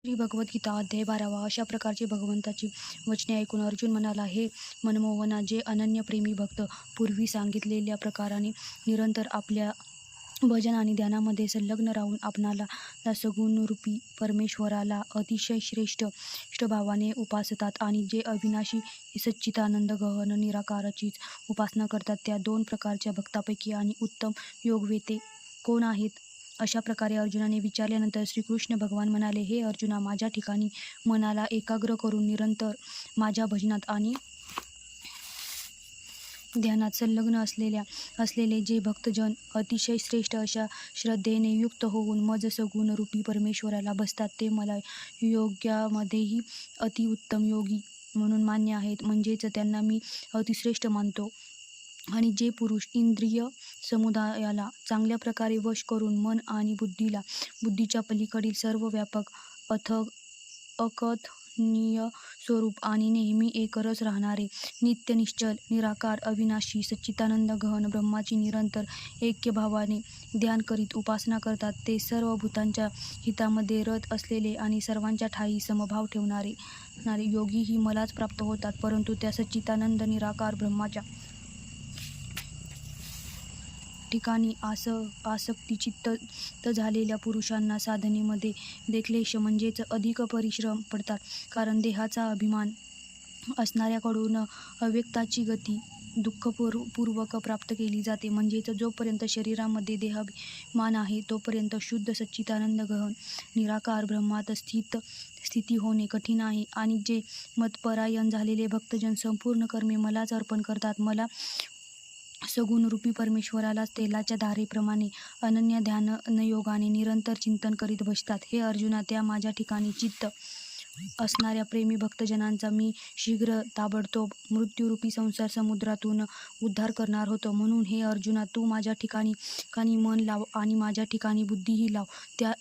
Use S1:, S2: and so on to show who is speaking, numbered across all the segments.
S1: श्री भगवद्गीता अध्याय 12 अशा प्रकारची भगवंताची वचने ऐकून अर्जुन म्हणाला, हे मनमोहना, जे अनन्य प्रेमी भक्त पूर्वी सांगितलेल्या प्रकाराने निरंतर आपल्या भजन आणि ध्यानामध्ये संलग्न राहून आपणाला सगुणरूपी परमेश्वराला अतिशय श्रेष्ठ भावाने उपासतात आणि जे अविनाशी सच्चिदानंद गहन निराकाराचीच उपासना करतात, त्या दोन प्रकारच्या भक्तापैकी आणि उत्तम योगवेते कोण आहेत? अशा प्रकारे अर्जुनाने विचारल्यानंतर श्रीकृष्ण भगवान म्हणाले, हे अर्जुना, माझ्या ठिकाणी मनाला एकाग्र करून निरंतर माझ्या भजनात आणि ध्यानात संलग्न असलेले जे भक्तजन अतिशय श्रेष्ठ अशा श्रद्धेने युक्त होऊन मज सगुण रूपी परमेश्वराला बसतात, ते मला योग्यामध्येही अतिउत्तम योगी म्हणून मान्य आहेत. म्हणजेच त्यांना मी अतिश्रेष्ठ मानतो. आणि जे पुरुष इंद्रिय समुदायाला चांगल्या प्रकारे वश करून मन आणि बुद्धीच्या पलीकडील सर्व व्यापक अकथनीय स्वरूप आणि नेहमी एकरस राहणारे नित्य निश्चल निराकार अविनाशी सच्चिदानंद गहन ब्रह्माची निरंतर ऐक्यभावाने ध्यान करीत उपासना करतात, ते सर्व भूतांच्या हितामध्ये रत असलेले आणि सर्वांच्या ठायी समभाव ठेवणारे योगी ही मलाच प्राप्त होतात. परंतु त्या सच्चिदानंद निराकार ब्रह्माच्या ठिकाणी आसक्तिचित्त झालेल्या पुरुषांना साधनेमध्ये देखलेश म्हणजेच अधिक परिश्रम पडतात. कारण देहाचा अभिमान असणाऱ्याकडून अव्यक्ताची गती दुःखपूर्वक प्राप्त केली जाते. म्हणजेच जोपर्यंत शरीरामध्ये देहाभिमान आहे तोपर्यंत शुद्ध सच्चिदानंद गहन निराकार ब्रह्मात स्थिती होणे कठीण आहे. आणि जे मतपरायण झालेले भक्तजन संपूर्ण कर्मे मलाच अर्पण करतात, मला सगुणरूपी परमेश्वरालाच तेलाच्या धारेप्रमाणे अनन्य ध्यानयोगाने निरंतर चिंतन करीत बसतात. हे अर्जुना, त्या माझ्या ठिकाणी चित्त असणाऱ्या प्रेमी भक्तजनांचा मी शीघ्र ताबडतोब मृत्यूरूपी संसार समुद्रातून उद्धार करणार होतो. म्हणून हे अर्जुना, तू माझ्या ठिकाणी मन लाव आणि माझ्या ठिकाणी बुद्धीही लाव.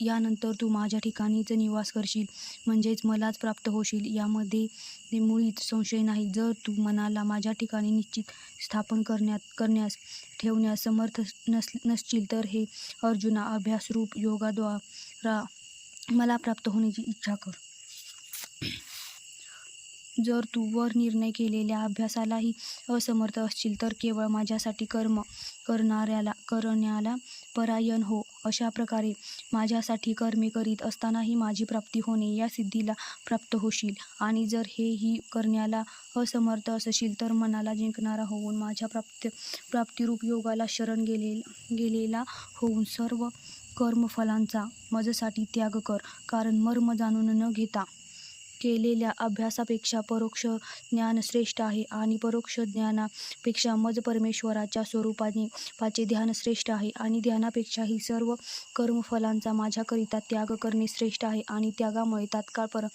S1: यानंतर तू माझ्या ठिकाणीच निवास करशील, म्हणजेच मलाच प्राप्त होशील, यामध्ये मुळीच संशय नाही. जर तू मनाला माझ्या ठिकाणी निश्चित स्थापन ठेवण्यास समर्थ नसशील तर हे अर्जुना, अभ्यासरूप योगाद्वारा मला प्राप्त होण्याची इच्छा कर. जर तू वर निर्णय केलेल्या अभ्यासालाही असमर्थ असशील तर केवळ माझ्यासाठी कर्म करण्याला परायण हो. अशा प्रकारे माझ्यासाठी कर्मे करीत असतानाही माझी प्राप्ती होणे या सिद्धीला प्राप्त होशील. आणि जर हेही करण्याला असमर्थ असशील तर मनाला जिंकणारा होऊन माझ्या प्राप्तिरूप योगाला शरण गेलेला होऊन सर्व कर्मफलांचा माझ्यासाठी त्याग कर. कारण मर्म जाणून न घेता केलेल्या अभ्यासापेक्षा परोक्ष ज्ञान श्रेष्ठ आहे आणि परोक्ष ज्ञानापेक्षा मज परमेश्वराच्या स्वरूपाचे ध्यान श्रेष्ठ आहे आणि ध्यानापेक्षाही सर्व कर्मफलांचा माझ्याकरिता त्याग करणे श्रेष्ठ आहे आणि त्यागामुळे तात्काळ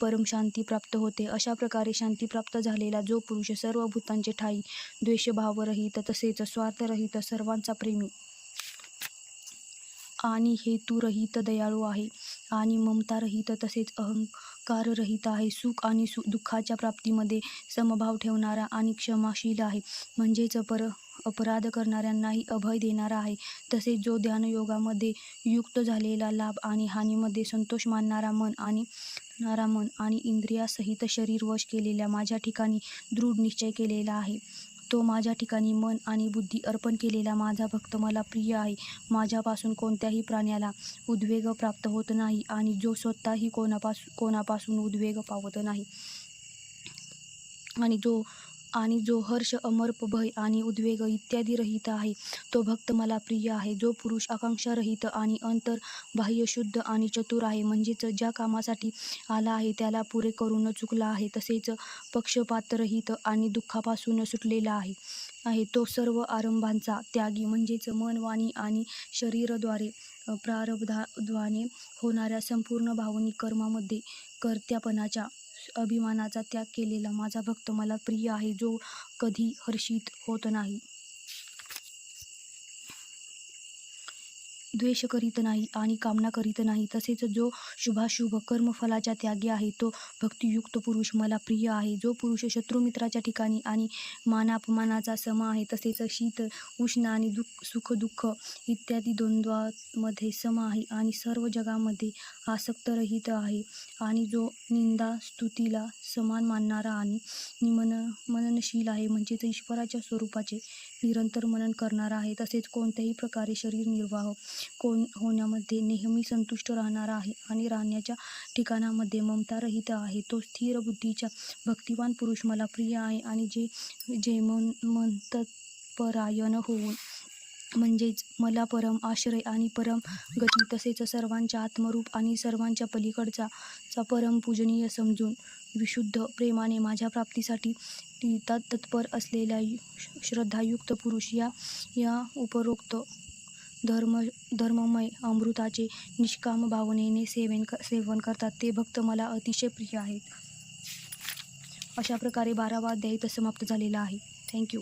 S1: परमशांती प्राप्त होते. अशा प्रकारे शांती प्राप्त झालेला जो पुरुष सर्व भूतांचे ठायी द्वेषभावरहित तसेच स्वार्थरहित सर्वांचा प्रेमी आणि हेतुरहित दयाळू आहे आणि ममतारहित तसेच अहंकाररहित आहे, सुख आणि दुःखाच्या प्राप्तीमध्ये समभाव ठेवणारा आणि क्षमाशील आहे, म्हणजेच अपराध करणाऱ्यांनाही अभय देणारा आहे. तसेच जो ध्यानयोगामध्ये युक्त झालेला लाभ आणि हानीमध्ये संतोष मानणारा मन आणि इंद्रियासहित शरीर वश केलेल्या माझ्या ठिकाणी दृढ निश्चय केलेला आहे, तो माझ्या ठिकाणी मन आणि बुद्धी अर्पण केलेला माझा भक्त मला प्रिय आहे. माझ्यापासून कोणत्याही प्राण्याला उद्वेग प्राप्त होत नाही आणि जो स्वतःही कोणापासून उद्वेग पावत नाही आणि जो हर्ष अमर्प भय आणि उद्वेग इत्यादी रहित आहे, तो भक्त मला प्रिय आहे. जो पुरुष आकांक्षारहित आणि बाह्य शुद्ध आणि चतुर आहे, म्हणजेच ज्या कामासाठी आला आहे त्याला पुरे करून चुकला आहे, तसेच पक्षपातरहित आणि दुःखापासून सुटलेला आहे, तो सर्व आरंभांचा त्यागी, म्हणजेच मन वाणी आणि शरीराद्वारे प्रारब्धाद्वाने होणाऱ्या संपूर्ण भावनिक कर्मामध्ये कर्त्यापणाच्या अभिमानाचा त्याग केलेला माझा भक्त मला प्रिय आहे, जो कधी हर्षित होत नाही. द्वेष करीत नाही आणि कामना करीत नाही. तसेच जो शुभाशुभ कर्मफलाच्या त्यागी आहे तो भक्तियुक्त पुरुष मला प्रिय आहे. जो पुरुष शत्रुमित्राच्या ठिकाणी आणि मानापमानाचा सम आहे, तसेच शीत उष्ण आणि सुख-दुःख इत्यादी द्वंद्वांमध्ये सम आहे आणि सर्व जगामध्ये आसक्तरहित आहे, आणि जो निंदा स्तुतीला समान मानणारा आणि मननशील आहे, म्हणजेच ईश्वराच्या स्वरूपाचे निरंतर मनन करणारा आहे. तसेच कोणत्याही प्रकारे शरीर निर्वाह होण्यामध्ये नेहमी संतुष्ट राहणारा आहे आणि राहण्याच्या ठिकाणामध्ये ममतारहित आहे. तो स्थिर बुद्धीचा भक्तिवान पुरुष मला प्रिय आहे. आणि जे मंतपरायण होऊन, म्हणजेच मला परम आश्रय आणि परम गती, तसेच सर्वांच्या आत्मरूप आणि सर्वांच्या पलीकडचा परम पूजनीय समजून विशुद्ध प्रेमाने माझ्या प्राप्तीसाठी तत्पर असलेला श्रद्धायुक्त पुरुष या उपरोक्त धर्ममय अमृताचे निष्काम भावनेने सेवन करतात, ते भक्त मला अतिशय प्रिय आहेत. अशा प्रकारे 12वा अध्याय समाप्त झालेला आहे. थँक्यू.